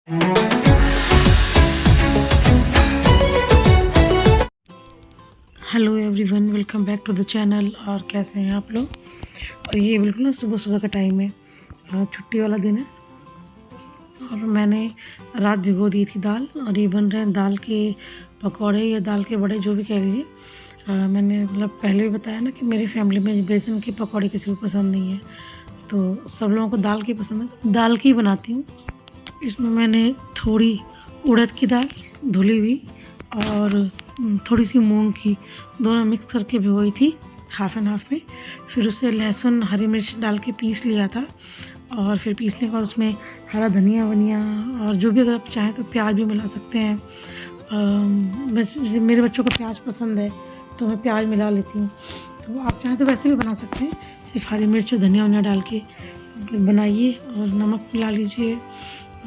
Hello everyone, welcome back to the channel. और कैसे हैं आप लोग। और ये बिल्कुल ना सुबह सुबह का टाइम है, छुट्टी वाला दिन है। और मैंने रात भिगो दी थी दाल, और ये बन रहे हैं दाल के पकौड़े या दाल के बड़े, जो भी कह लीजिए। मैंने मतलब पहले भी बताया ना कि मेरी फैमिली में बेसन के पकौड़े किसी को पसंद नहीं है, तो सब लोगों को दाल की पसंद है, तो दाल की बनाती हूँ। इसमें मैंने थोड़ी उड़द की दाल धुली हुई और थोड़ी सी मूंग की, दोनों मिक्स करके भिगोई थी हाफ़ एंड हाफ़ में। फिर उससे लहसुन हरी मिर्च डाल के पीस लिया था, और फिर पीसने के बाद उसमें हरा धनिया वनिया, और जो भी अगर आप चाहें तो प्याज भी मिला सकते हैं। मेरे बच्चों को प्याज पसंद है तो मैं प्याज मिला लेती हूँ, तो आप चाहें तो वैसे भी बना सकते हैं। सिर्फ हरी मिर्च और धनिया वनिया डाल के बनाइए, और नमक मिला लीजिए।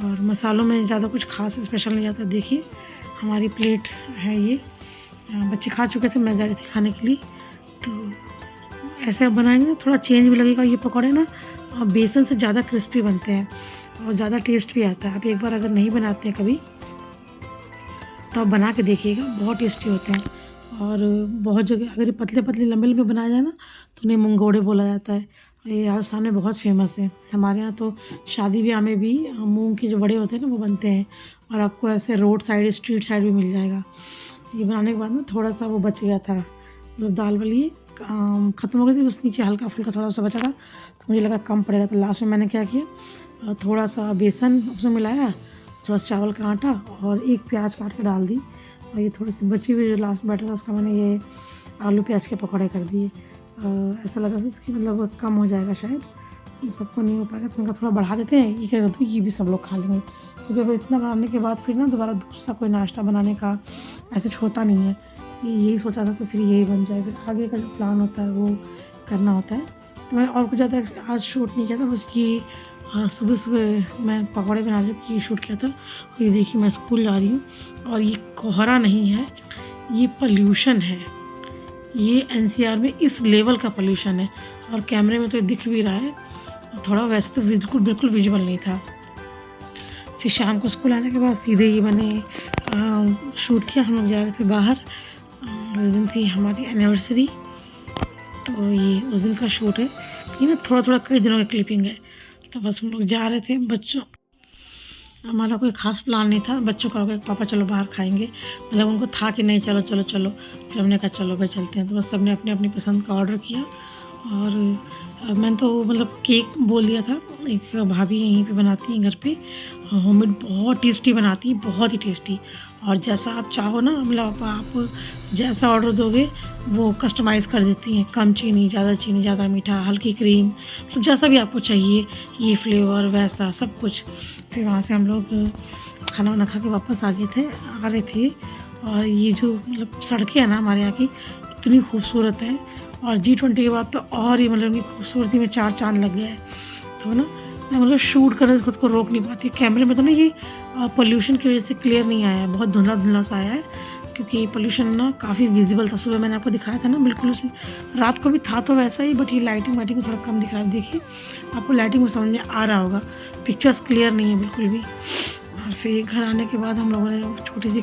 और मसालों में ज़्यादा कुछ खास स्पेशल नहीं जाता। देखिए हमारी प्लेट है ये, बच्चे खा चुके थे, मैं जा रही थी खाने के लिए। तो ऐसे आप बनाएंगे थोड़ा चेंज भी लगेगा। ये पकौड़े ना बेसन से ज़्यादा क्रिस्पी बनते हैं और ज़्यादा टेस्ट भी आता है। आप एक बार अगर नहीं बनाते हैं कभी तो आप बना के देखिएगा, बहुत टेस्टी होते हैं। और बहुत जगह अगर ये पतले पतले लंबे लंबे बनाया जाए ना तो उन्हें मुंगोड़े बोला जाता है। ये राजस्थान में बहुत फेमस है। हमारे यहाँ तो शादी ब्याह में भी मूंग के जो बड़े होते हैं ना वो बनते हैं, और आपको ऐसे रोड साइड स्ट्रीट साइड भी मिल जाएगा। ये बनाने के बाद ना थोड़ा सा वो बच गया था, मतलब दाल वाली ख़त्म हो गई थी, बस नीचे हल्का फुल्का थोड़ा सा बचा था, तो मुझे लगा कम पड़ेगा। तो लास्ट में मैंने क्या किया, थोड़ा सा बेसन उसमें मिलाया, थोड़ा चावल का आटा, और एक प्याज काट के डाल दी। और ये थोड़ी सी बची हुई जो लास्ट बैटर था उसका मैंने ये आलू प्याज के पकौड़े कर दिए। ऐसा लगा था इसकी मतलब कम हो जाएगा शायद, सबको नहीं हो पाएगा, तो उनका थोड़ा बढ़ा देते हैं। ये क्या कहते हैं, ये भी सब लोग खा लेंगे, क्योंकि वो इतना बनाने के बाद फिर ना दोबारा दूसरा कोई नाश्ता बनाने का ऐसे होता नहीं है। यही सोचा था तो फिर यही बन जाए, फिर आगे का जो प्लान होता है वो करना होता है। तो मैं और कुछ ज़्यादा आज शूट नहीं किया था, बस ये सुबह सुबह मैं पकौड़े बना रही थी, ये शूट किया था। और ये देखिए मैं स्कूल जा रही हूँ, और ये कोहरा नहीं है, ये पोल्यूशन है। ये एनसीआर में इस लेवल का पोल्यूशन है, और कैमरे में तो ये दिख भी रहा है थोड़ा, वैसे तो बिल्कुल विजुअल नहीं था। फिर शाम को स्कूल आने के बाद सीधे ही मैंने शूट किया। हम लोग जा रहे थे बाहर, उस दिन थी हमारी एनिवर्सरी, तो ये उस दिन का शूट है। ये ना थोड़ा थोड़ा कई दिनों की क्लिपिंग है। तो बस हम लोग जा रहे थे, बच्चों हमारा कोई ख़ास प्लान नहीं था। बच्चों का हो गया पापा चलो बाहर खाएंगे, मतलब उनको था कि नहीं चलो चलो चलो, फिर हमने कहा चलो भाई चलते हैं। तो बस सबने अपने अपनी पसंद का ऑर्डर किया, और मैंने तो मतलब केक बोल दिया था। एक भाभी यहीं पे बनाती हैं घर पे, होममेड बहुत टेस्टी बनाती है, बहुत ही टेस्टी। और जैसा आप चाहो ना, मतलब आप जैसा ऑर्डर दोगे वो कस्टमाइज़ कर देती हैं, कम चीनी ज़्यादा मीठा, हल्की क्रीम, तो जैसा भी आपको चाहिए, ये फ्लेवर वैसा सब कुछ। फिर वहाँ से हम लोग खाना वाना खा के वापस आ रहे थे। और ये जो मतलब सड़कें हैं ना हमारे यहाँ की, इतनी खूबसूरत है। और G20 के बाद तो और ही मतलब इनकी खूबसूरती में चार चांद लग गया है। तो ना मैं मतलब शूट करने से खुद को रोक नहीं पाती। कैमरे में तो ना ये पोल्यूशन की वजह से क्लियर नहीं आया है, बहुत धुंधला धुंधला सा आया है, क्योंकि पोल्यूशन ना काफ़ी विजिबल था। सुबह मैंने आपको दिखाया था ना, बिल्कुल उसी रात को भी था तो वैसा ही, बट ये लाइटिंग वाइटिंग थोड़ा कम दिख रहा है। देखिए आपको लाइटिंग में समझ में आ रहा होगा, पिक्चर्स क्लियर नहीं है बिल्कुल भी। और फिर घर आने के बाद हम लोगों ने छोटी सी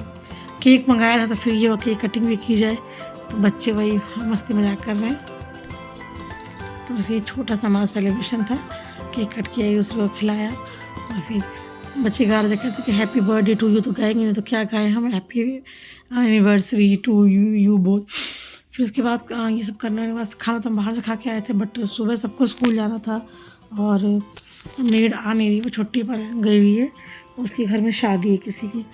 केक मंगाया था, तो फिर ये केक कटिंग भी की जाए, तो बच्चे वही मस्ती मजाक कर रहे हैं। तो बस ये छोटा सा हमारा सेलिब्रेशन था, केक कट किया, उसको खिलाया। और फिर बच्चे गा रहे थे, कहते कि हैप्पी बर्थडे टू यू, तो गाएंगे नहीं तो क्या गाएं हम, हैप्पी एनिवर्सरी टू यू बोल। फिर उसके बाद ये सब करने के बाद खाना तो हम बाहर से खा के आए थे, बट सुबह सबको स्कूल जाना था, और मेड आ नहीं रही, वो छुट्टी पर गई हुई है, उसके घर में शादी है किसी की।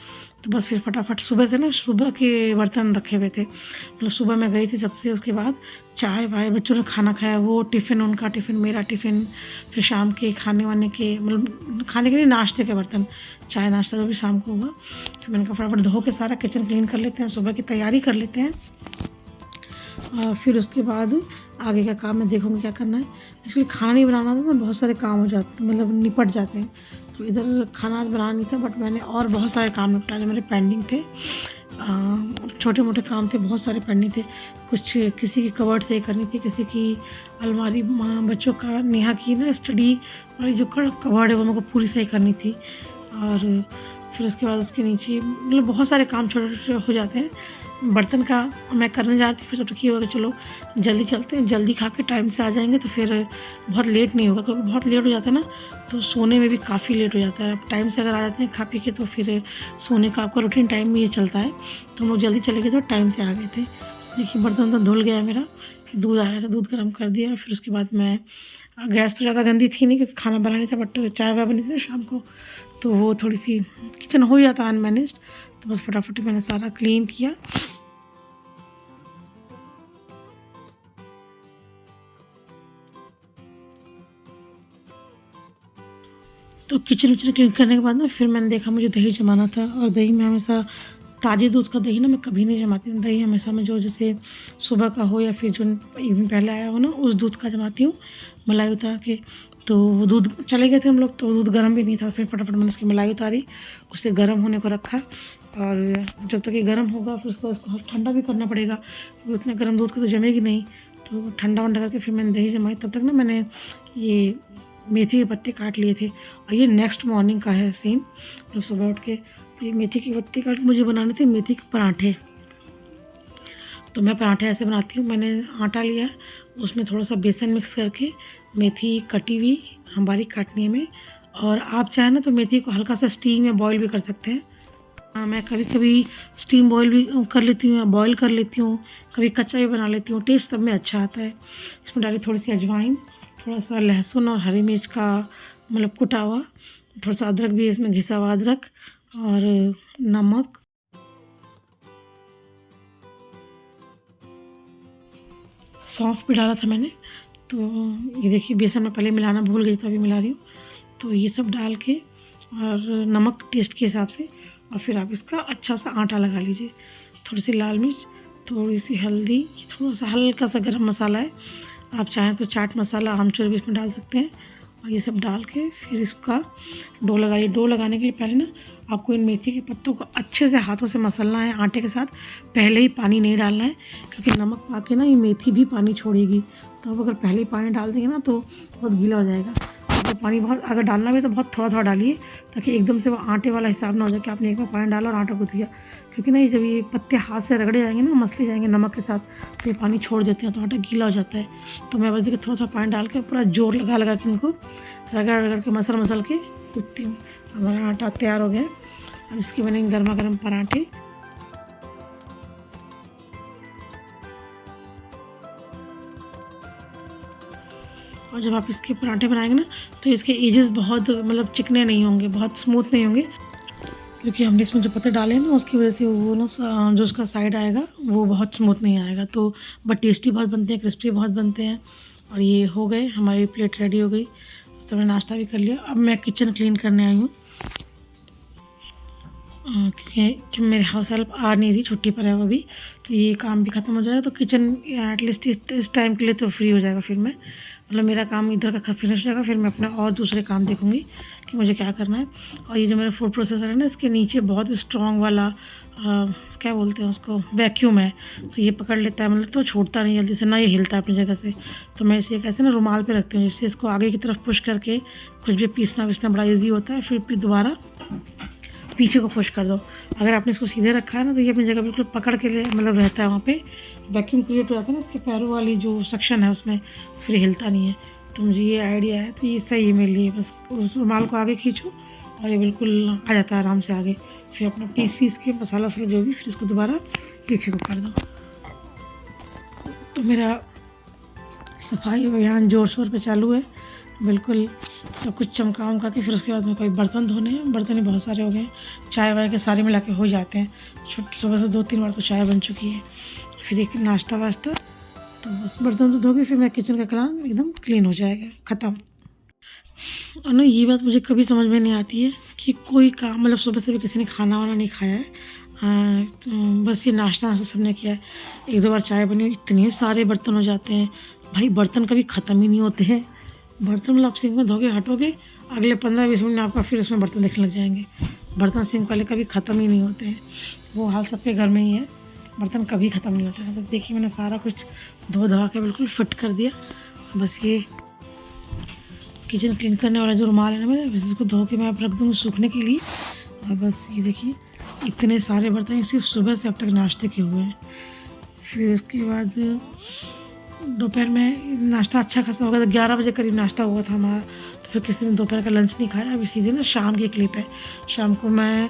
तो बस फिर फटाफट सुबह से ना, सुबह के बर्तन रखे हुए थे, मतलब सुबह मैं गई थी जब से, उसके बाद चाय वाय, बच्चों ने खाना खाया, वो टिफ़िन उनका टिफ़िन मेरा टिफ़िन, फिर शाम के खाने वाने के मतलब खाने के लिए नाश्ते के बर्तन, चाय नाश्ता जो भी शाम को हुआ। फिर मैंने कहा फटाफट धो के सारा किचन क्लीन कर लेते हैं, सुबह की तैयारी कर लेते हैं। फिर उसके बाद आगे का काम मैं देखूँगी क्या करना है। एक्चुअली खाना नहीं बनाना था ना, बहुत सारे काम हो जाते, मतलब निपट जाते हैं। तो इधर खाना आज बनाना नहीं था, बट मैंने और बहुत सारे काम निपटा जो मेरे पेंडिंग थे। छोटे मोटे काम थे, बहुत सारे पेंडिंग थे। कुछ किसी की कवर्ड सही करनी थी, किसी की अलमारी, बच्चों का नेहा की ना स्टडी वाली जो कवर्ड है वो मेरे को पूरी सही करनी थी। और फिर उसके बाद उसके नीचे मतलब बहुत सारे काम छोटे छोटे हो जाते हैं। बर्तन का मैं करने जा रही थी, फिर सोचा कि होगा चलो जल्दी चलते हैं, जल्दी खा के टाइम से आ जाएंगे तो फिर बहुत लेट नहीं होगा, क्योंकि बहुत लेट हो जाता है ना तो सोने में भी काफ़ी लेट हो जाता है। टाइम से अगर आ जाते हैं खा पी के तो फिर सोने का आपका रूटीन टाइम में ये चलता है। तो हम लोग जल्दी चले गए तो टाइम से आ गए थे। देखिए बर्तन तो धुल गया मेरा, दूध आया था, दूध गर्म कर दिया। फिर उसके बाद मैं गैस तो ज़्यादा गंदी थी नहीं क्योंकि खाना बना नहीं था, बट चाय वाय बनी थी ना शाम को, तो वो थोड़ी सी किचन हो जाता अनमैनेज्ड, तो बस फटाफट मैंने सारा क्लीन किया। तो किचन विचन क्लीन करने के बाद ना फिर मैंने देखा मुझे दही जमाना था, और दही में हमेशा ताज़े दूध का दही ना मैं कभी नहीं जमाती हूँ। दही हमेशा मैं जो जैसे सुबह का हो या फिर जो एक दिन पहले आया हो ना उस दूध का जमाती हूँ, मलाई उतार के। तो वो दूध चले गए थे हम लोग, तो दूध गर्म भी नहीं था, फिर फटाफट मैंने उसकी मलाई उतारी, उसे गर्म होने को रखा। और जब तक ये गर्म होगा फिर उसको ठंडा भी करना पड़ेगा, क्योंकि उतना गर्म दूध को तो जमेगी नहीं। तो ठंडा वंडा करके फिर मैंने दही जमाई। तब तक ना मैंने ये मेथी के पत्ते काट लिए थे, और ये नेक्स्ट मॉर्निंग का है सीन। जब सुबह उठ के तो ये मेथी के पत्ते काट मुझे बनाने थे मेथी के पराठे। तो मैं पराठे ऐसे बनाती हूँ, मैंने आटा लिया, उसमें थोड़ा सा बेसन मिक्स करके मेथी कटी हुई बारीक काटनी है में, और आप चाहें ना तो मेथी को हल्का सा स्टीम या बॉईल भी कर सकते हैं। मैं कभी कभी स्टीम बॉईल भी कर लेती हूँ या बॉईल कर लेती हूँ, कभी कच्चा भी बना लेती हूँ, टेस्ट सब में अच्छा आता है। इसमें डाली थोड़ी सी अजवाइन, थोड़ा सा लहसुन और हरी मिर्च का मतलब कुटा हुआ, थोड़ा सा अदरक भी इसमें घिसा हुआ अदरक, और नमक, सौंफ भी डाला था मैंने। तो ये देखिए बेसन में पहले मिलाना भूल गई, तभी मिला रही हूँ। तो ये सब डाल के और नमक टेस्ट के हिसाब से, और फिर आप इसका अच्छा सा आटा लगा लीजिए। थोड़ी सी लाल मिर्च, थोड़ी सी हल्दी, थोड़ा सा हल्का सा गरम मसाला है, आप चाहें तो चाट मसाला आमचूर भी इसमें डाल सकते हैं। और ये सब डाल के फिर इसका डो लगाइए। डो लगाने के लिए पहले ना आपको इन मेथी के पत्तों को अच्छे से हाथों से मसलना है आटे के साथ, पहले ही पानी नहीं डालना है, क्योंकि नमक पा के ना ये मेथी भी पानी छोड़ेगी। तो अब अगर पहले ही पानी डाल देंगे ना तो बहुत गीला हो जाएगा। तो पानी बहुत अगर डालना भी तो बहुत थोड़ा थोड़ा डालिए, ताकि एकदम से वो आटे वाला हिसाब ना हो जाए कि आपने एक बार पानी डाला और आटा गूँथ गया। क्योंकि ना जब ये पत्ते हाथ से रगड़े जाएंगे ना, मसले जाएंगे नमक के साथ, तो ये पानी छोड़ देते हैं तो आटा गीला हो जाता है। तो मैं बस देखिए थोड़ा थोड़ा पानी डाल के पूरा जोर लगा लगा के इनको रगड़ रगड़ के मसल के गूँथती हूँ। हमारा आटा तैयार हो गया। अब इसके बनेंगे गर्मा गर्म पराठे। और जब आप इसके पराठे बनाएंगे ना तो इसके एजेस बहुत मतलब चिकने नहीं होंगे, बहुत स्मूथ नहीं होंगे, क्योंकि हमने इसमें जो पत्ते डाले हैं ना उसकी वजह से वो ना जो उसका साइड आएगा वो बहुत स्मूथ नहीं आएगा। तो बट टेस्टी बहुत बनते हैं, क्रिस्पी बहुत बनते हैं। और ये हो गए, हमारी प्लेट रेडी हो गई, सब ने नाश्ता भी कर लिया। अब मैं किचन क्लीन करने आई हूँ, क्योंकि मेरे हाउस हेल्प आ नहीं रही, छुट्टी पर है वो भी, तो ये काम भी ख़त्म हो जाएगा तो किचन एटलीस्ट इस टाइम के लिए तो फ्री हो जाएगा। फिर मैं मतलब मेरा काम इधर का फिनिश हो जाएगा, फिर मैं अपने और दूसरे काम देखूँगी कि मुझे क्या करना है। और ये जो मेरा फूड प्रोसेसर है ना, इसके नीचे बहुत स्ट्रॉन्ग वाला क्या बोलते हैं उसको, वैक्यूम है, तो ये पकड़ लेता है, मतलब तो छोड़ता नहीं जल्दी से, ना ये हिलता है अपनी जगह से। तो मैं इसे कैसे ना रुमाल पे रखती हूँ, जिससे इसको आगे की तरफ पुश करके कुछ भी पीसना विसना बड़ा ईजी होता है, फिर दोबारा पीछे को पुश कर दो। अगर आपने इसको सीधे रखा है ना तो ये अपनी जगह बिल्कुल पकड़ के मतलब रहता है, वहाँ पे वैक्यूम क्रिएट हो जाता है ना इसके पैरों वाली जो सेक्शन है उसमें, फिर हिलता नहीं है। तो मुझे ये आइडिया है, तो ये सही है मेरे लिए। बस उस रुमाल को आगे खींचो और ये बिल्कुल आ जाता है आराम से आगे। फिर अपना पीस के मसाला फिर जो भी, फिर इसको दोबारा पीछे को कर दो। तो मेरा सफाई अभियान जोर शोर पे चालू है, बिल्कुल सब कुछ चमका उमका के। फिर उसके बाद में कोई बर्तन धोने हैं, बर्तन ही बहुत सारे हो गए, चाय वाय के सारे मिला के हो जाते हैं। सुबह से 2-3 बार तो चाय बन चुकी है, फिर एक नाश्ता वाश्ता, तो बस बर्तन तो धो के फिर मैं किचन का काम एकदम क्लीन हो जाएगा, ख़त्म। और ना ये बात मुझे कभी समझ में नहीं आती है कि कोई काम मतलब सुबह से भी किसी ने खाना वाना नहीं खाया है, तो बस ये नाश्ता सबने किया है, 1-2 बार चाय बनी, इतने सारे बर्तन हो जाते हैं भाई, बर्तन कभी ख़त्म ही नहीं होते हैं। बर्तन मतलब आप सिंक में धोके हटोगे, अगले 15-20 मिनट में आपका फिर उसमें बर्तन दिखने लग जाएंगे। बर्तन सिंक वाले कभी ख़त्म ही नहीं होते हैं, वो हाल सबके घर में ही है, बर्तन कभी ख़त्म नहीं होते हैं। बस देखिए मैंने सारा कुछ धो धा के बिल्कुल फिट कर दिया। बस ये किचन क्लीन करने वाला जो रुमाल है ना मेरे, बस इसको धो के मैं अब रख दूँगी सूखने के लिए। और बस ये देखिए इतने सारे बर्तन सिर्फ सुबह से अब तक नाश्ते के हुए हैं। फिर उसके बाद दोपहर में नाश्ता अच्छा खासा हो गया, तो 11 बजे करीब नाश्ता हुआ था हमारा। तो फिर किसी ने दोपहर का लंच नहीं खाया। अभी सीधे ना शाम की क्लिप है। शाम को मैं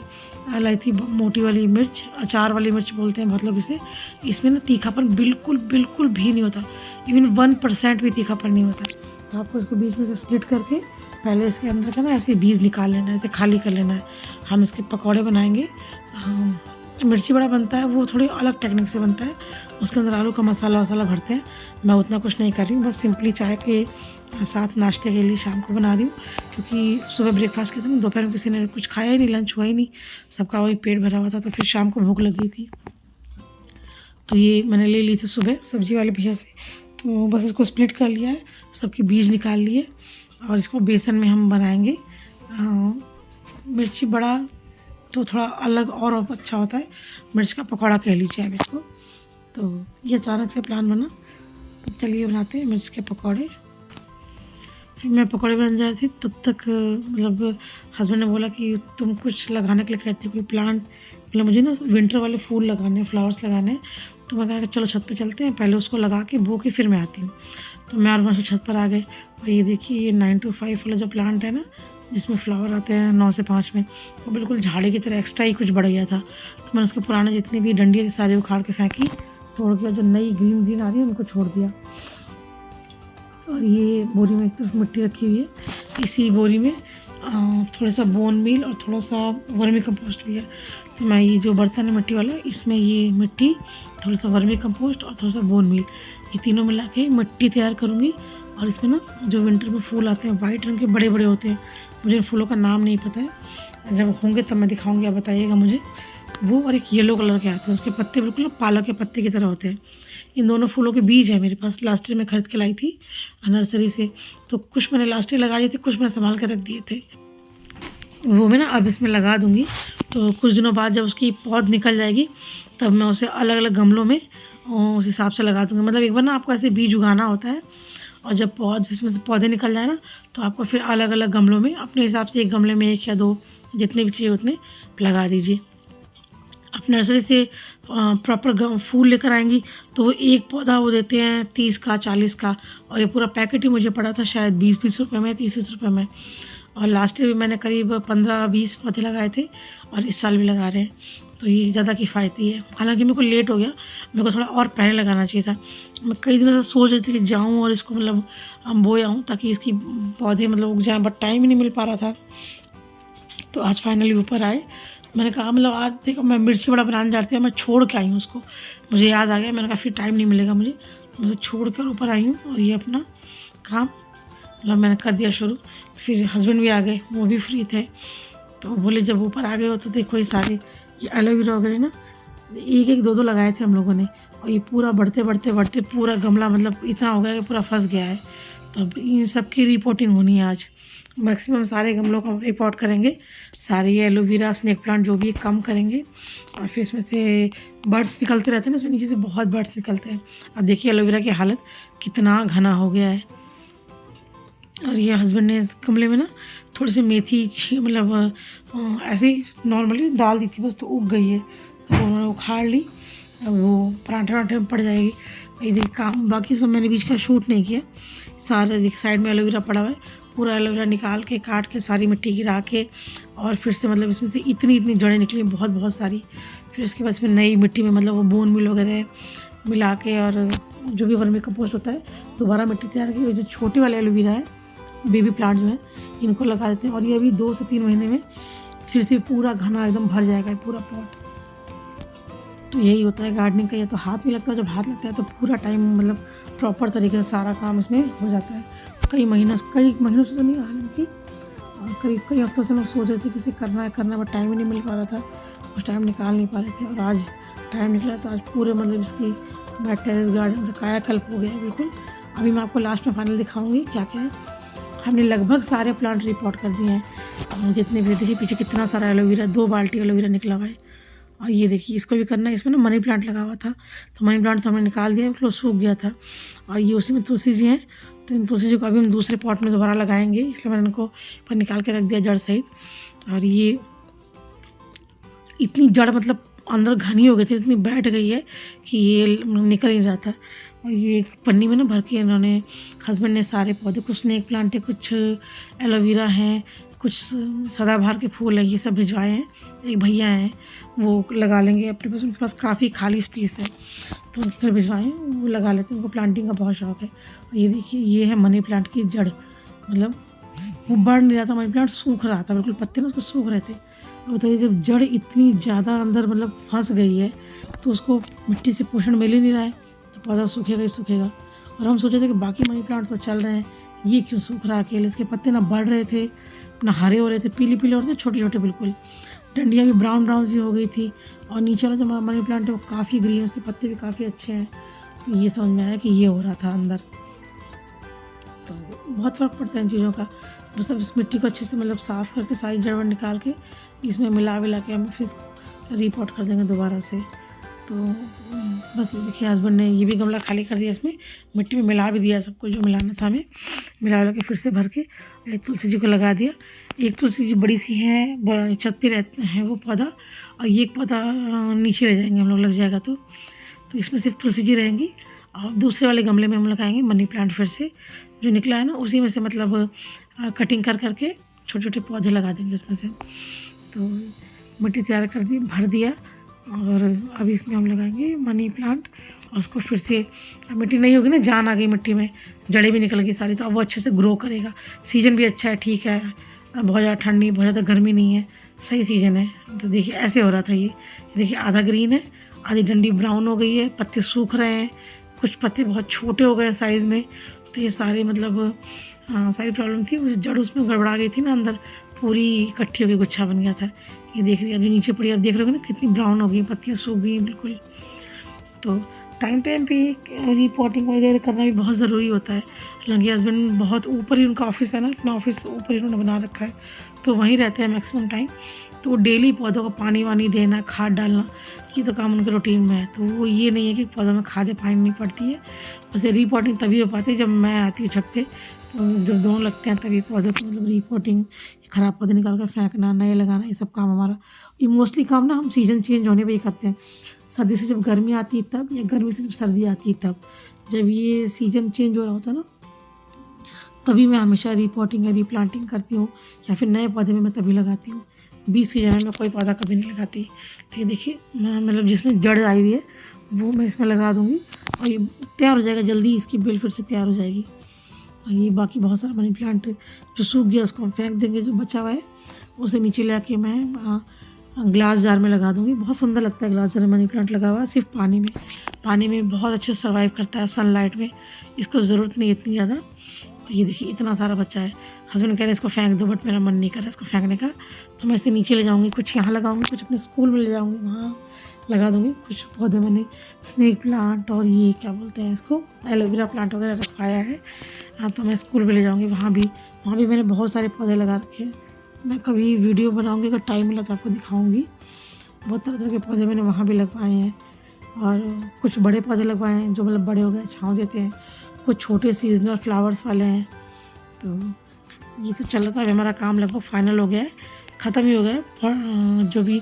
लाई थी मोटी वाली मिर्च, अचार वाली मिर्च बोलते हैं बहुत लोग इसे। इसमें ना तीखापन बिल्कुल बिल्कुल भी नहीं होता, इवन 1% भी तीखापन नहीं होता। तो आपको इसको बीच में से स्लिट करके पहले इसके अंदर का ना ऐसे बीज निकाल लेना है, ऐसे खाली कर लेना है। हम इसके पकौड़े बनाएंगे। मिर्ची बड़ा बनता है, वो थोड़ी अलग टेक्निक से बनता है। उसके अंदर आलू का मसाला वसाला भरते हैं। मैं उतना कुछ नहीं कर रही हूँ, बस सिंपली चाय के साथ नाश्ते के लिए शाम को बना रही हूँ। क्योंकि सुबह ब्रेकफास्ट किया था ना, दोपहर में किसी ने कुछ खाया ही नहीं, लंच हुआ ही नहीं, सबका वही पेट भरा हुआ था। तो फिर शाम को भूख लगी थी, तो ये मैंने ले ली थी सुबह सब्जी वाले भैया से। तो बस इसको स्प्लिट कर लिया है, सबके बीज निकाल लिए और इसको बेसन में हम बनाएंगे। मिर्ची बड़ा तो थोड़ा अलग और अच्छा होता है, मिर्च का पकौड़ा कह लीजिए आप इसको। तो ये अचानक से प्लान बना, तो चलिए बनाते हैं मिर्च के पकौड़े। मैं पकौड़े बनाने जा रही थी, तब तक मतलब हस्बैंड ने बोला कि तुम कुछ लगाने के लिए कहती हो, कोई प्लांट, मतलब मुझे ना विंटर वाले फूल लगाने हैं, फ्लावर्स लगाने हैं। तो मैं कहा चलो छत पे चलते हैं, पहले उसको लगा के बो के फिर मैं आती हूँ। तो मैं और वहाँ से छत पर आ गए। और ये देखिए ये 9 to 5 वाला जो प्लांट है ना, जिसमें फ्लावर आते हैं 9 से 5 में, वो बिल्कुल झाड़ी की तरह एक्स्ट्रा ही कुछ बढ़ गया था। तो मैंने उसके पुराने जितनी भी डंडियाँ थी सारी उखाड़ के फेंकी, तोड़ के, जो नई ग्रीन ग्रीन आ रही है उनको छोड़ दिया। और ये बोरी में एक तरफ मिट्टी रखी हुई है, इसी बोरी में थोड़ा सा बोन मील और थोड़ा सा वर्मी कंपोस्ट भी है। तो मैं ये जो बर्तन है मिट्टी वाला, इसमें ये मिट्टी, थोड़ा सा वर्मी कंपोस्ट और थोड़ा सा बोन मील, ये तीनों मिला के मिट्टी तैयार करूँगी। और इसमें ना जो विंटर में फूल आते हैं वाइट रंग के बड़े बड़े होते हैं, मुझे फूलों का नाम नहीं पता है, जब होंगे तब मैं दिखाऊँगी, आप बताइएगा मुझे। वो और एक येलो कलर के आते हैं, उसके पत्ते बिल्कुल पालक के पत्ते की तरह होते हैं। इन दोनों फूलों के बीज है मेरे पास, लास्ट ईयर में खरीद के लाई थी नर्सरी से। तो कुछ मैंने लास्ट ईयर लगा दिए थे, कुछ मैंने संभाल के रख दिए थे, वो मैं ना अब इसमें लगा दूँगी। तो कुछ दिनों बाद जब उसकी पौध निकल जाएगी, तब मैं उसे अलग अलग गमलों में उस हिसाब से लगा दूँगी। मतलब एक बार ना आपको ऐसे बीज उगाना होता है, और जब जिसमें से पौधे निकल जाए ना, तो आपको फिर अलग अलग गमलों में अपने हिसाब से, एक गमले में 1 या 2 जितने भी चाहिए उतने लगा दीजिए। आप नर्सरी से प्रॉपर फूल लेकर आएंगी तो वो एक पौधा वो देते हैं 30 का 40 का, और ये पूरा पैकेट ही मुझे पड़ा था शायद 20-20 रुपये में, 30-30 रुपये में। और लास्ट ईयर भी मैंने करीब 15-20 पौधे लगाए थे, और इस साल भी लगा रहे हैं। तो ये ज़्यादा किफ़ायती है। हालांकि मेरे को लेट हो गया, मेरे को थोड़ा और पहले लगाना चाहिए था। मैं कई दिनों से सोच रही थी कि जाऊँ और इसको मतलब बोए आऊँ, ताकि इसकी पौधे मतलब उग जाएँ, बट टाइम ही नहीं मिल पा रहा था। तो आज फाइनली ऊपर आए। मैंने कहा मतलब आज देखो मैं मिर्ची बड़ा बनाने जाती हूँ, मैं छोड़ के आई हूँ उसको, मुझे याद आ गया, मैंने कहा फिर टाइम नहीं मिलेगा मुझे, मैं छोड़ कर ऊपर आई हूँ। और ये अपना काम मतलब मैंने कर दिया शुरू। फिर हस्बैंड भी आ गए, वो भी फ्री थे, तो बोले जब ऊपर आ गए हो तो देखो ये सारे ये एलोवेरा वगैरह ना 1-1 2-2 लगाए थे हम लोगों ने, और ये पूरा बढ़ते बढ़ते बढ़ते पूरा गमला मतलब इतना हो गया कि पूरा फंस गया है। तो अब इन सब की रिपोर्टिंग होनी है आज। मैक्सिमम सारे गमलों का रिपोर्ट करेंगे, सारे ये एलोवेरा स्नेक प्लांट जो भी है कम करेंगे। और फिर इसमें से बर्ड्स निकलते रहते हैं ना, इसमें नीचे से बहुत बर्ड्स निकलते हैं। अब देखिए एलोवेरा की हालत कितना घना हो गया है। और ये हस्बैंड ने गमले में ना थोड़ी सी मेथी मतलब ऐसे ही नॉर्मली डाल दी थी बस, तो उग गई है, तो उन्होंने उखाड़ ली, वो पराठे वराठे में पड़ जाएगी। ये देखिए काम बाकी सब मैंने बीच का शूट नहीं किया, सारे देखिए साइड में एलोवेरा पड़ा हुआ है, पूरा एलोवेरा निकाल के काट के सारी मिट्टी गिरा के, और फिर से मतलब इसमें से इतनी इतनी जड़ें निकली बहुत बहुत सारी। फिर उसके बाद इसमें नई मिट्टी में मतलब वो बोन मील वगैरह मिला के, और जो भी वर्मी कंपोस्ट होता है, दोबारा मिट्टी तैयार की। जो छोटे वाले एलोवेरा है, बेबी प्लांट जो है, इनको लगा देते हैं। और ये अभी 2 से 3 महीने में फिर से पूरा घना एकदम भर जाएगा पूरा पॉट। तो यही होता है गार्डनिंग का, या तो हाथ नहीं लगता, जब हाथ लगता है तो पूरा टाइम मतलब प्रॉपर तरीके से सारा काम इसमें हो जाता है। कई महीनों से तो नहीं, हालांकि कई हफ्तों से मैं सोच रही थी कि इसे करना है, बट टाइम ही नहीं मिल पा रहा था, कुछ टाइम निकाल नहीं पा रहे थे। और आज टाइम निकला तो आज पूरे मतलब इसकी बैक टेरेस गार्डन का कायाकल्प हो गया बिल्कुल। अभी मैं आपको लास्ट में फाइनल दिखाऊंगी क्या क्या है। हमने लगभग सारे प्लांट रिपोर्ट कर दिए हैं जितने भी। देखिए पीछे कितना सारा एलोवेरा, 2 बाल्टी एलोवेरा निकला हुआ है। और ये देखिए इसको भी करना है। इसमें ना मनी प्लांट लगा हुआ था, तो मनी प्लांट तो हमने निकाल दिया, वो सूख गया था। और ये उसी में तुलसी जी हैं, तो इन तुलसी जी को अभी हम दूसरे पॉट में दोबारा लगाएंगे, इसलिए मैंने इनको पर निकाल के रख दिया जड़ सहित। और ये इतनी जड़ मतलब अंदर घनी हो गई थी, इतनी बैठ गई है कि ये निकल नहीं रहा था। और ये एक पन्नी में ना भर के इन्होंने, हस्बैंड ने सारे पौधे, कुछ स्नेक प्लांट है, कुछ एलोवेरा हैं, कुछ सदाबहार के फूल हैं, ये सब भिजवाए हैं। एक भैया हैं वो लगा लेंगे अपने पास, उनके पास काफ़ी खाली स्पेस है तो उनके घर भिजवाए हैं, वो लगा लेते हैं। उनको प्लांटिंग का बहुत शौक है। और ये देखिए ये है मनी प्लांट की जड़, मतलब वो बढ़ नहीं रहा था, मनी प्लांट सूख रहा था, बिल्कुल पत्ते ना उसको सूख रहे थे। अब बताइए जब जड़ इतनी ज़्यादा अंदर मतलब फंस गई है तो उसको मिट्टी से पोषण मिल ही नहीं रहा है, तो पौधा सूखेगा ही सूखेगा। और हम सोचे थे कि बाकी मनी प्लांट तो चल रहे हैं, ये क्यों सूख रहा है अकेले। इसके पत्ते ना बढ़ रहे थे, ना हरे हो रहे थे, पीले पीले हो रहे थे, छोटे छोटे बिल्कुल। डंडियाँ भी ब्राउन ब्राउन सी हो गई थी। और नीचे वाला जो मनी प्लांट है वो काफ़ी ग्रीन है, उसके पत्ते भी काफ़ी अच्छे हैं। तो ये समझ में आया कि ये हो रहा था अंदर। तो बहुत फ़र्क पड़ता है इन चीज़ों का। बस अब इस मिट्टी को अच्छे से मतलब साफ़ करके सारी जड़ निकाल के इसमें मिला विला के हम फिर इसको रीपॉट कर देंगे दोबारा से। तो बस ये देखिए हस्बैंड ने ये भी गमला खाली कर दिया, इसमें मिट्टी में मिला भी दिया सब कुछ जो मिलाना था हमें, मिला के फिर से भर के एक तुलसी जी को लगा दिया। एक तुलसी जी बड़ी सी है, छत पे रहते हैं वो पौधा, और ये एक पौधा नीचे रह जाएंगे हम लोग, लग जाएगा तो इसमें सिर्फ तुलसी जी रहेंगी। और दूसरे वाले गमले में हम लगाएंगे मनी प्लांट, फिर से जो निकला है ना उसी में से मतलब कटिंग कर करके छोटे छोटे पौधे लगा देंगे उसमें से। तो मिट्टी तैयार कर दी, भर दिया, और अभी इसमें हम लगाएंगे मनी प्लांट। और उसको फिर से, मिट्टी नहीं होगी ना, जान आ गई मिट्टी में, जड़ें भी निकल गई सारी, तो अब वो अच्छे से ग्रो करेगा। सीजन भी अच्छा है, ठीक है, बहुत ज़्यादा ठंडी बहुत ज़्यादा गर्मी नहीं है, सही सीजन है। तो देखिए ऐसे हो रहा था ये देखिए आधा ग्रीन है, आधी डंडी ब्राउन हो गई है, पत्ते सूख रहे हैं, कुछ पत्ते बहुत छोटे हो गए साइज़ में। तो ये सारे मतलब सारी प्रॉब्लम थी, उस जड़ उसमें गड़बड़ा गई थी ना, अंदर पूरी इकट्ठी हो गई, गुच्छा बन गया था। ये देख रही है अभी नीचे पड़ी, आप देख रहे हो ना कितनी ब्राउन हो गई, पत्तियाँ सूख गई बिल्कुल। तो टाइम टाइम पे रिपोर्टिंग वगैरह करना भी बहुत ज़रूरी होता है। हालांकि हस्बैंड बहुत ऊपर ही उनका ऑफिस है ना, अपना ऑफिस ऊपर ही उन्होंने बना रखा है, तो वहीं रहते हैं मैक्सिमम टाइम। तो डेली पौधों को पानी वानी देना, खाद डालना, ये तो काम उनके रूटीन में है। तो वो ये नहीं है कि पौधों में खाद पानी नहीं पड़ती है। वैसे रिपोर्टिंग तभी हो पाती है जब मैं आती हूँ छत पे, तो जब दोनों लगते हैं तभी पौधों को मतलब रिपोर्टिंग, ख़राब पौधे निकाल कर फेंकना, नए लगाना, ये सब काम हमारा, ये मोस्टली काम ना हम सीजन चेंज होने पर ही करते हैं। सर्दी से जब गर्मी आती है तब, या गर्मी से जब सर्दी आती है तब, जब ये सीजन चेंज हो रहा होता है ना, तभी मैं हमेशा रिपोर्टिंग या रिप्लांटिंग करती हूँ, या फिर नए पौधे में मैं तभी लगाती हूँ। 20 सीजन में मैं कोई पौधा कभी नहीं लगाती। तो ये देखिए मतलब जिसमें जड़ आई हुई है वो मैं इसमें लगा दूँगी, और ये तैयार हो जाएगा जल्दी, इसकी बेल फिर से तैयार हो जाएगी। और ये बाकी बहुत सारा मनी प्लांट जो सूख गया उसको हम फेंक देंगे, जो बचा हुआ है उसे नीचे ला के मैं ग्लास जार में लगा दूँगी। बहुत सुंदर लगता है ग्लास जार में मनी प्लांट लगा हुआ, सिर्फ पानी में बहुत अच्छे से सर्वाइव करता है, सनलाइट में इसको ज़रूरत नहीं इतनी ज़्यादा। तो ये देखिए इतना सारा बच्चा है। हस्बैंड कह रहे हैं इसको फेंक दो, बट मेरा मन नहीं कर रहा इसको फेंकने का, तो मैं इसे नीचे ले जाऊँगी, कुछ यहाँ लगाऊँगी, कुछ अपने स्कूल में ले जाऊँगी, वहाँ लगा दूँगी। कुछ पौधे मैंने स्नेक प्लांट और ये क्या बोलते हैं इसको, एलोवेरा प्लांट वगैरह रखाया है, तो मैं स्कूल में ले जाऊँगी। वहाँ भी मैंने बहुत सारे पौधे लगा रखे हैं। मैं कभी वीडियो बनाऊँगी, अगर टाइम मिला तो आपको दिखाऊँगी। बहुत तरह तरह के पौधे मैंने वहाँ भी लगवाए हैं, और कुछ बड़े पौधे लगवाए हैं जो मतलब बड़े हो गए, छाँव देते हैं, कुछ छोटे सीजनल फ्लावर्स वाले हैं। तो ये सब चल रहा था। अभी हमारा काम लगभग फाइनल हो गया है, ख़त्म ही हो गया है। जो भी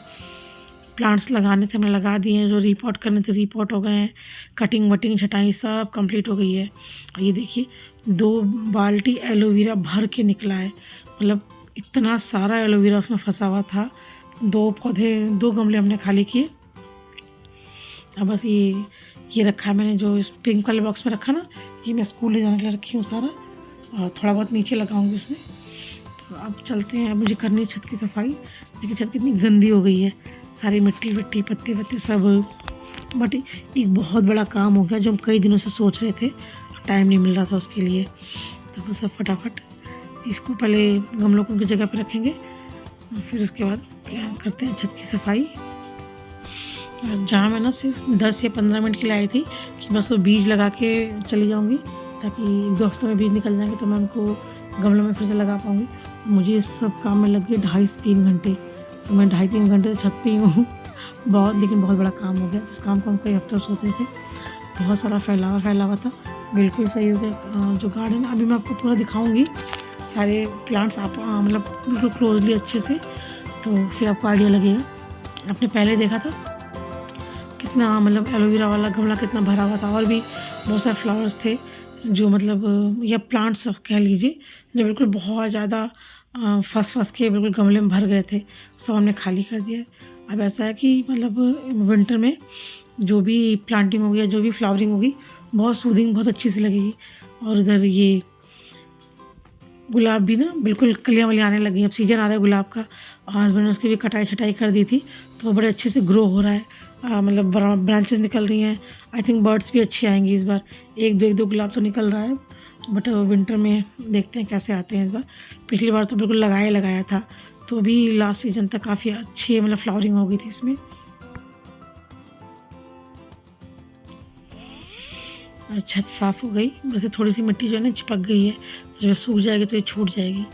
प्लांट्स लगाने थे हमने लगा दिए हैं, जो रिपोर्ट करने थे रिपोर्ट हो गए हैं, कटिंग वटिंग छटाई सब कंप्लीट हो गई है। और ये देखिए 2 बाल्टी एलोवेरा भर के निकला है, मतलब इतना सारा एलोवेरा उसमें फंसा हुआ था। 2 गमले हमने खाली किए। अब बस ये रखा है मैंने, जो इस पिंक वाले बॉक्स में रखा ना, ये मैं स्कूल ले जाने के लिए रखी हूँ सारा, और थोड़ा बहुत नीचे लगाऊंगी उसमें। तो अब चलते हैं, अब मुझे करनी है छत की सफाई। देखिए छत कितनी गंदी हो गई है, सारी मिट्टी विट्टी पत्ते सब, बट एक बहुत बड़ा काम हो गया जो हम कई दिनों से सोच रहे थे, टाइम नहीं मिल रहा था उसके लिए। तो बस अब फटाफट इसको पहले गमलों को उनकी जगह पर रखेंगे, फिर उसके बाद क्या करते हैं छत की सफाई। जहाँ मैं ना सिर्फ 10 या 15 मिनट के लिए आई थी कि बस वो बीज लगा के चली जाऊँगी, ताकि 1-2 हफ्तों में बीज निकल जाएंगे तो मैं उनको गमलों में फिर से लगा पाऊँगी। मुझे इस सब काम में लग गए 2.5 से 3 घंटे, तो मैं 2.5-3 घंटे छत पे ही हूँ, बहुत, लेकिन बहुत बड़ा काम हो गया। जिस काम को हम कई हफ्तों से सोच रहे थे, बहुत सारा फैला हुआ था, बिल्कुल सही हो गया। जो गार्डन अभी मैं आपको पूरा दिखाऊंगी, सारे प्लांट्स आप मतलब बिल्कुल क्लोजली अच्छे से, तो फिर आपको आइडिया लगेगा। आपने पहले देखा था कितना मतलब एलोवेरा वाला गमला कितना भरा हुआ था, और भी बहुत सारे फ्लावर्स थे जो मतलब या प्लांट्स सब कह लीजिए, जो बिल्कुल बहुत ज़्यादा फंस के बिल्कुल गमले में भर गए थे, सब हमने खाली कर दिया। अब ऐसा है कि मतलब विंटर में जो भी प्लांटिंग होगी या जो भी फ्लावरिंग होगी, बहुत सूदिंग, बहुत अच्छी सी लगेगी। और इधर ये गुलाब भी ना बिल्कुल कलियां वलियां आने लगी। अब सीजन आ रहा है गुलाब का, और हस्बैंड ने उसकी भी कटाई छटाई कर दी थी, तो वो बड़े अच्छे से ग्रो हो रहा है। मतलब ब्रांचेस निकल रही हैं। आई थिंक बर्ड्स भी अच्छी आएंगी इस बार। एक दो गुलाब तो निकल रहा है, बट विंटर में देखते हैं कैसे आते हैं इस बार। पिछली बार तो बिल्कुल लगाया था, तो अभी लास्ट सीजन तक काफ़ी अच्छी मतलब फ्लावरिंग हो गई थी इसमें। छत साफ़ हो गई, वैसे थोड़ी सी मिट्टी जो है ना चिपक गई है, तो जब सूख जाएगी तो ये छूट जाएगी।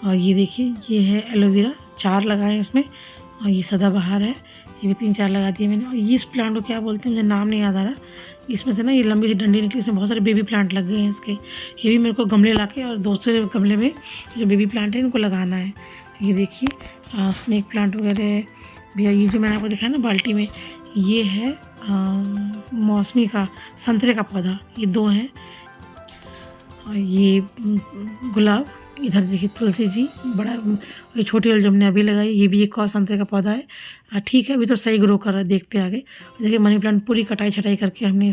और ये देखिए, ये है एलोवेरा, 4 लगाए हैं इसमें, और ये सदाबहार है, ये भी 3-4 लगा दिए मैंने। और ये इस प्लांट को क्या बोलते हैं मुझे नाम नहीं याद आ रहा। इसमें से ना ये लंबी सी डंडी निकली, इसमें बहुत सारे बेबी प्लांट लग गए हैं इसके। ये भी मेरे को गमले ला के और दूसरे गमले में जो बेबी प्लांट है इनको लगाना है। ये देखिए स्नेक प्लांट वगैरह भैया, ये जो मैंने आपको दिखाया ना बाल्टी में, ये है मौसमी का संतरे का पौधा, ये 2 हैं। और ये गुलाब, इधर देखिए तुलसी जी बड़ा, ये छोटी वाली जो हमने अभी लगाई, ये भी एक और संतरे का पौधा है। ठीक है, अभी तो सही ग्रो कर रहा है, देखते आगे। देखिए मनी प्लांट पूरी कटाई छटाई करके हमने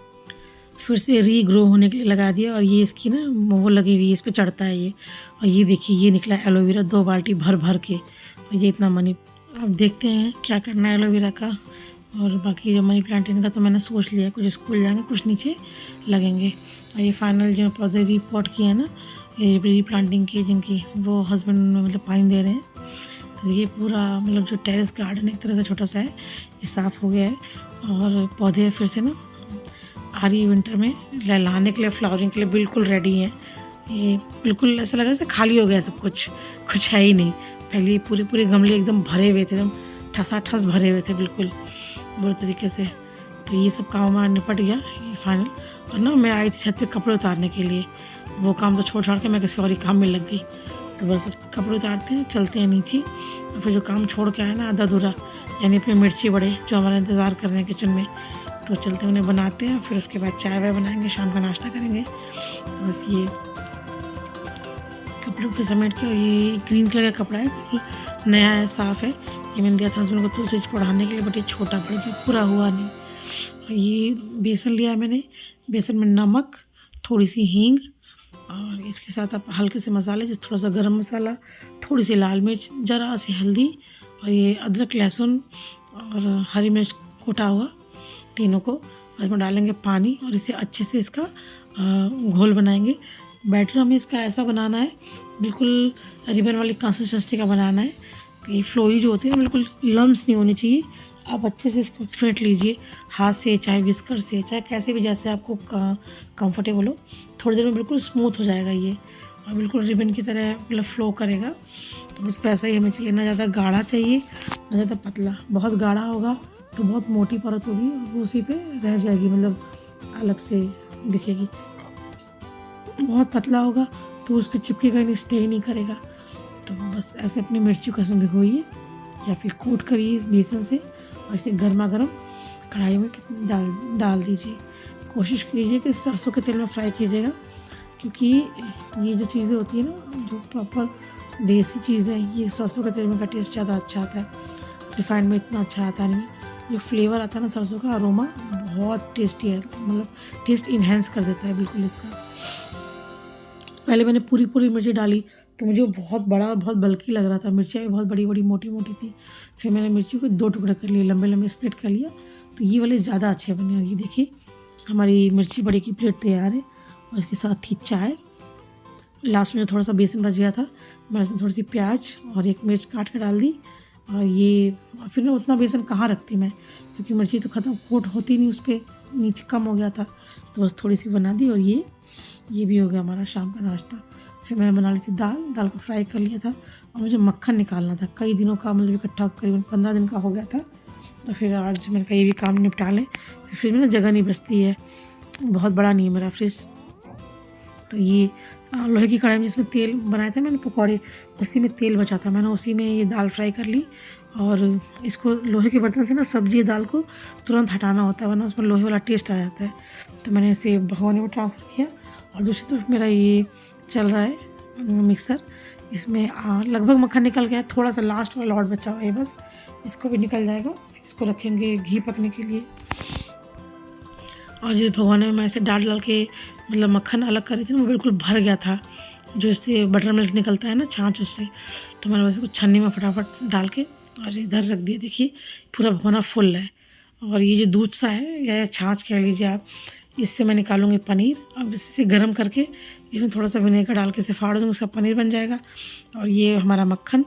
फिर से रीग्रो होने के लिए लगा दिया, और ये इसकी ना वो लगी हुई है, इस पर चढ़ता है ये। और ये देखिए ये निकला एलोवेरा 2 बाल्टी भर के, और ये इतना मनी। अब देखते हैं क्या करना है एलोवेरा का। और बाकी जो मनी प्लांट इनका तो मैंने सोच लिया है, कुछ स्कूल जाएंगे, कुछ नीचे लगेंगे। और ये फाइनल जो पौधे रिपोर्ट किए हैं ना, ये रीप्लांटिंग की जिनकी, वो हस्बैंड मतलब पानी दे रहे हैं। तो ये पूरा मतलब जो टेरेस गार्डन एक तरह से छोटा सा है, ये साफ़ हो गया है। और पौधे फिर से ना आ रही विंटर में लहलाने के लिए, फ्लावरिंग के लिए बिल्कुल रेडी हैं। ये बिल्कुल ऐसा लग रहा है जैसे खाली हो गया सब कुछ है ही नहीं। पहले पूरे गमले एकदम भरे हुए थे, एकदम ठसाठस भरे हुए थे बिल्कुल बुरे तरीके से। तो ये सब काम हमारा निपट गया ये फाइनल। और ना मैं आई थी छत पे कपड़े उतारने के लिए, वो काम तो छोड़ के मैं किसी और ही काम में लग गई। तो बस कपड़े उतारते हैं, चलते हैं नीचे। और फिर जो काम छोड़ के आए ना आधा अधूरा, यानी अपने मिर्ची बड़े जो हमारा इंतज़ार कर रहे हैं किचन में, तो चलते उन्हें बनाते हैं। फिर उसके बाद चाय वाय बनाएंगे, शाम का नाश्ता करेंगे। तो बस ये कपड़े उपड़े समेट के, ये ग्रीन कलर का कपड़ा है, बिल्कुल नया है, साफ़ है। ये मैंने दिया था हस्बैंड को तुलसी पढ़ाने के लिए, बट ये छोटा पड़ गया, पूरा हुआ नहीं। और ये बेसन लिया मैंने, बेसन में नमक, थोड़ी सी हींग, और इसके साथ आप हल्के से मसाले, जैसे थोड़ा सा गरम मसाला, थोड़ी सी लाल मिर्च, ज़रा सी हल्दी, और ये अदरक लहसुन और हरी मिर्च कोटा हुआ, तीनों को इसमें डालेंगे पानी, और इसे अच्छे से इसका घोल बनाएंगे। बैटर हमें इसका ऐसा बनाना है, बिल्कुल रिबन वाली कंसिस्टेंसी का बनाना है कि फ्लोई जो होती है बिल्कुल लम्स नहीं होनी चाहिए। आप अच्छे से इसको फेंट लीजिए हाथ से, चाहे विस्कर से, चाहे कैसे भी जैसे आपको कंफर्टेबल हो। थोड़ी देर में बिल्कुल स्मूथ हो जाएगा ये, और बिल्कुल रिबन की तरह मतलब फ्लो करेगा। तो बस वैसा ही हमें चाहिए, ना ज़्यादा गाढ़ा चाहिए ना ज़्यादा पतला। बहुत गाढ़ा होगा तो बहुत मोटी परत होगी, और उसी पे रह जाएगी, मतलब अलग से दिखेगी। बहुत पतला होगा तो उस पर चिपकेगा नहीं, स्टे नहीं करेगा। तो बस ऐसे अपनी मिर्ची को इसमें भिगोइए या फिर कोट करिए इस बेसन से, और इसे गर्मा गर्म कढ़ाई में डाल दीजिए। कोशिश कीजिए कि सरसों के तेल में फ्राई कीजिएगा, क्योंकि ये जो चीज़ें होती है ना, जो प्रॉपर देसी चीज़ें, ये सरसों के तेल में का टेस्ट ज़्यादा अच्छा आता है, रिफाइंड में इतना अच्छा आता नहीं है। जो फ्लेवर आता है ना सरसों का, अरोमा बहुत टेस्टी है, मतलब टेस्ट इन्हेंस कर देता है बिल्कुल इसका। पहले मैंने पूरी मिर्ची डाली तो मुझे बहुत बड़ा और बहुत बल्कि लग रहा था, मिर्चियाँ भी बहुत बड़ी मोटी थी। फिर मैंने मिर्ची को 2 टुकड़े कर लिए, लंबे स्प्लिट कर लिया, तो ये वाले ज़्यादा अच्छे बने। और ये देखिए हमारी मिर्ची बड़ी की प्लेट तैयार है, और इसके साथ थी चाय। लास्ट में जो थोड़ा सा बेसन बच गया था, मैंने उसमें थोड़ी सी प्याज और एक मिर्च काट के डाल दी। और ये फिर ना उतना बेसन कहाँ रखती मैं, क्योंकि मिर्ची तो ख़त्म कोट होती नहीं, उस पर नीचे कम हो गया था, तो बस थोड़ी सी बना दी। और ये भी हो गया हमारा शाम का नाश्ता। फिर मैंने बना ली थी दाल को फ्राई कर लिया था, और मुझे मक्खन निकालना था, कई दिनों का मतलब इकट्ठा, करीबन 15 दिन का हो गया था, तो फिर आज मैंने कहा ये भी काम निपटा लें। फ्रिज में ना जगह नहीं बचती है, बहुत बड़ा नहीं है मेरा फ्रिज। तो ये लोहे की कढ़ाई में जिसमें तेल बनाए थे मैंने पकौड़े, उसी में तेल बचा था, मैंने उसी में ये दाल फ्राई कर ली। और इसको लोहे के बर्तन से ना सब्जी दाल को तुरंत हटाना होता है, वरना उसमें लोहे वाला टेस्ट आ जाता है। तो मैंने इसे भगोने में ट्रांसफ़र किया। और दूसरी तरफ मेरा ये चल रहा है मिक्सर, इसमें लगभग मक्खन निकल गया है, थोड़ा सा लास्ट वाला लॉट बचा हुआ है बस, इसको भी निकल जाएगा। फिर इसको रखेंगे घी पकने के लिए। और जिस भगोने में मैं ऐसे डाल के मतलब मक्खन अलग कर रही थी ना, वो बिल्कुल भर गया था, जो इससे बटर मिल्क निकलता है ना छाछ उससे। तो मैंने बस उसको छन्नी में फटाफट डाल के और इधर रख दिया। देखिए पूरा भगोना फुल है। और ये जो दूध सा है या छाछ कह लीजिए आप, इससे मैं निकालूंगी पनीर। अब इसे गर्म करके इसमें थोड़ा सा विनेगर डाल के इसे फाड़ दूँगी, उसका पनीर बन जाएगा। और ये हमारा मक्खन,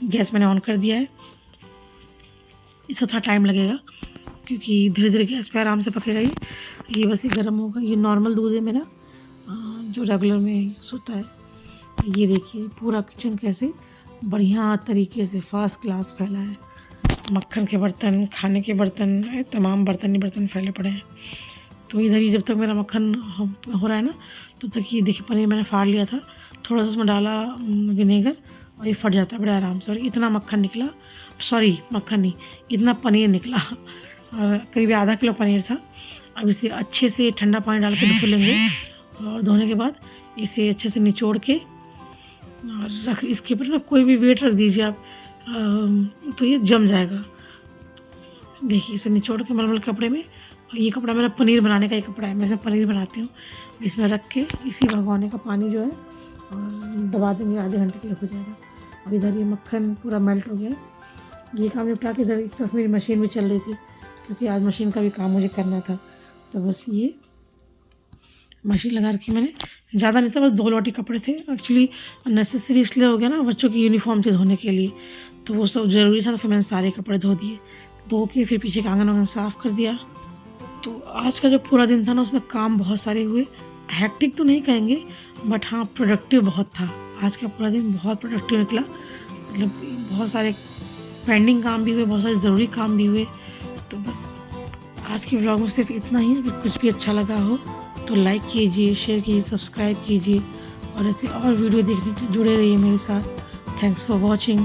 गैस मैंने ऑन कर दिया है। इसका थोड़ा टाइम लगेगा क्योंकि धीरे धीरे गैस पे आराम से पकेगा। ये बस ये गर्म होगा। ये नॉर्मल दूध है मेरा, जो रेगुलर में यूज़ होता है। ये देखिए पूरा किचन कैसे बढ़िया तरीके से फर्स्ट क्लास फैला है। मक्खन के बर्तन, खाने के बर्तन, तमाम बर्तन ही बर्तन फैले पड़े हैं। तो इधर ही जब तक मेरा मक्खन हो रहा है ना, तब तक ये देखिए पनीर मैंने फाड़ लिया था, थोड़ा सा उसमें डाला विनेगर और ये फट जाता है बड़े आराम से। और इतना मक्खन निकला, सॉरी मक्खन नहीं, इतना पनीर निकला, और करीब आधा किलो पनीर था। अब इसे अच्छे से ठंडा पानी डाल के धो लेंगे। और धोने के बाद इसे अच्छे से निचोड़ के और रख, इसके ऊपर ना कोई भी वेट रख दीजिए आप, तो ये जम जाएगा। देखिए इसे निचोड़ के मलमल कपड़े में, और ये कपड़ा मेरा पनीर बनाने का ही कपड़ा है, मैं इसमें पनीर बनाती हूँ। इसमें रख के इसी भगोने का पानी जो है और दबा देंगे, आधे घंटे के लिए हो जाएगा। और इधर ये मक्खन पूरा मेल्ट हो गया। ये काम निपटा के इधर एक तरफ मेरी मशीन भी चल रही थी, क्योंकि आज मशीन का भी काम मुझे करना था। तो बस ये मशीन लगा रखी मैंने, ज़्यादा नहीं था, बस 2 लोटी कपड़े थे। एक्चुअली नेसेसरी इसलिए हो गया ना, बच्चों की यूनिफॉर्म थी धोने के लिए, तो वो सब ज़रूरी था। तो फिर मैंने सारे कपड़े धो दिए, धो के फिर पीछे का आंगन वांगन साफ़ कर दिया। तो आज का जो पूरा दिन था ना, उसमें काम बहुत सारे हुए। हैक्टिक तो नहीं कहेंगे, बट हाँ प्रोडक्टिव बहुत था। आज का पूरा दिन बहुत प्रोडक्टिव निकला, मतलब बहुत सारे पेंडिंग काम भी हुए, बहुत सारे ज़रूरी काम भी हुए। तो बस आज के व्लॉग में सिर्फ इतना ही। अगर कुछ भी अच्छा लगा हो तो लाइक कीजिए, शेयर कीजिए, सब्सक्राइब कीजिए, और ऐसे और वीडियो देखने के लिए जुड़े रहिए मेरे साथ। Thanks for watching.